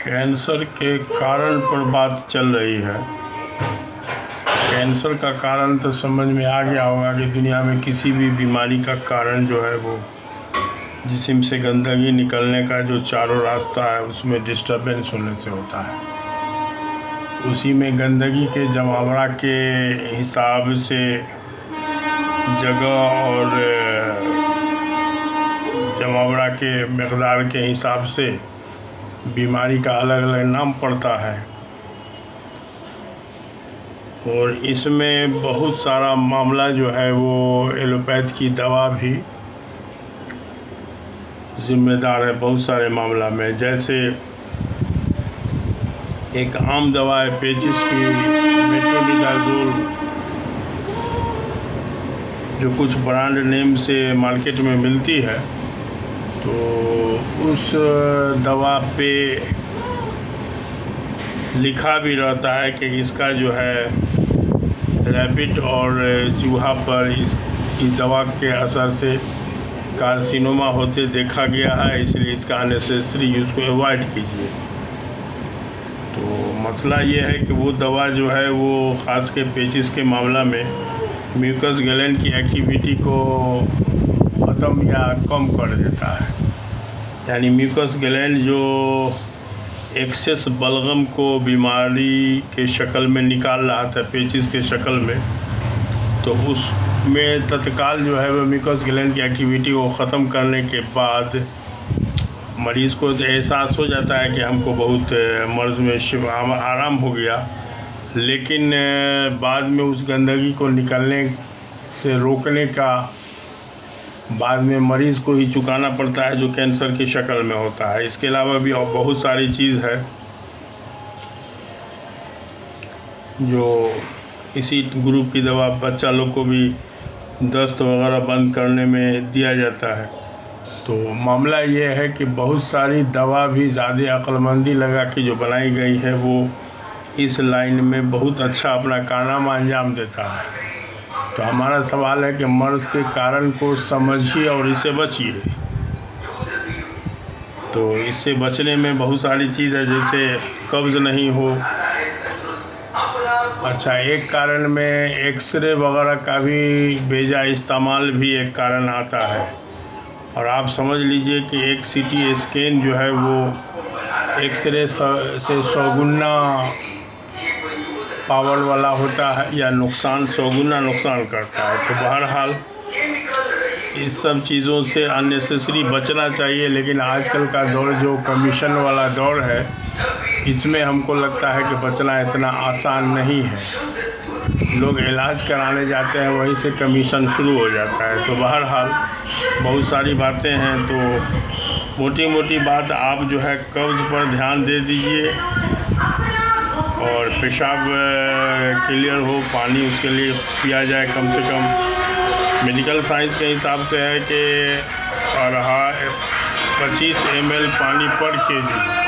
Cancer के कारण पर बात चल रही है। कैंसर का कारण तो समझ में आ गया होगा कि दुनिया में किसी भी बीमारी का कारण जो है वो जिस्म से गंदगी निकलने का जो चारों रास्ता है उसमें डिस्टर्बेंस होने से होता है। उसी में गंदगी के जमावड़ा के हिसाब से जगह और जमावड़ा के मकदार के हिसाब से बीमारी का अलग अलग नाम पड़ता है और इसमें बहुत सारा मामला जो है वो एलोपैथ की दवा भी जिम्मेदार है बहुत सारे मामला में। जैसे एक आम दवा है पेचिस की मेट्रोनिडाज़ोल, जो कुछ ब्रांड नेम से मार्केट में मिलती है। तो उस दवा पे लिखा भी रहता है कि इसका जो है रैबिट और चूहा पर इस दवा के असर से कार्सिनोमा होते देखा गया है, इसलिए इसका अननेसेसरी यूज़ को अवॉइड कीजिए। तो मसला ये है कि वो दवा जो है वो ख़ास के पेचिस के मामला में म्यूकस ग्लैंड की एक्टिविटी को ख़त्म या कम कर देता है। यानी म्यूकस ग्लैंड जो एक्सेस बलगम को बीमारी के शक्ल में निकाल रहा था पेचिस के शक्ल में, तो उसमें तत्काल जो है वो म्यूकस ग्लैंड की एक्टिविटी को ख़त्म करने के बाद मरीज़ को एहसास हो जाता है कि हमको बहुत मर्ज़ में आराम हो गया। लेकिन बाद में उस गंदगी को निकलने से रोकने का बाद में मरीज़ को ही चुकाना पड़ता है जो कैंसर की शक्ल में होता है। इसके अलावा भी और बहुत सारी चीज़ है जो इसी ग्रुप की दवा बच्चा लोग को भी दस्त वगैरह बंद करने में दिया जाता है। तो मामला ये है कि बहुत सारी दवा भी ज़्यादा अक्लमंदी लगा के जो बनाई गई है वो इस लाइन में बहुत अच्छा अपना कारनामा अंजाम देता है। तो हमारा सवाल है कि मर्ज़ के कारण को समझिए और इससे बचिए। तो इससे बचने में बहुत सारी चीज़ है, जैसे कब्ज़ नहीं हो। अच्छा, एक कारण में एक्सरे वगैरह का भी बेजा इस्तेमाल भी एक कारण आता है। और आप समझ लीजिए कि एक सीटी स्कैन जो है वो एक्सरे से 100 गुना पावर वाला होता है या 100 गुना नुकसान करता है। तो बहरहाल इस सब चीज़ों से अननेसेसरी बचना चाहिए। लेकिन आजकल का दौर जो कमीशन वाला दौर है, इसमें हमको लगता है कि बचना इतना आसान नहीं है। लोग इलाज कराने जाते हैं, वहीं से कमीशन शुरू हो जाता है। तो बहरहाल बहुत सारी बातें हैं। तो मोटी मोटी बात आप जो है कब्ज़ पर ध्यान दे दीजिए और पेशाब क्लियर हो, पानी उसके लिए पिया जाए कम से कम। मेडिकल साइंस के हिसाब से है कि 25 ml पानी पर kg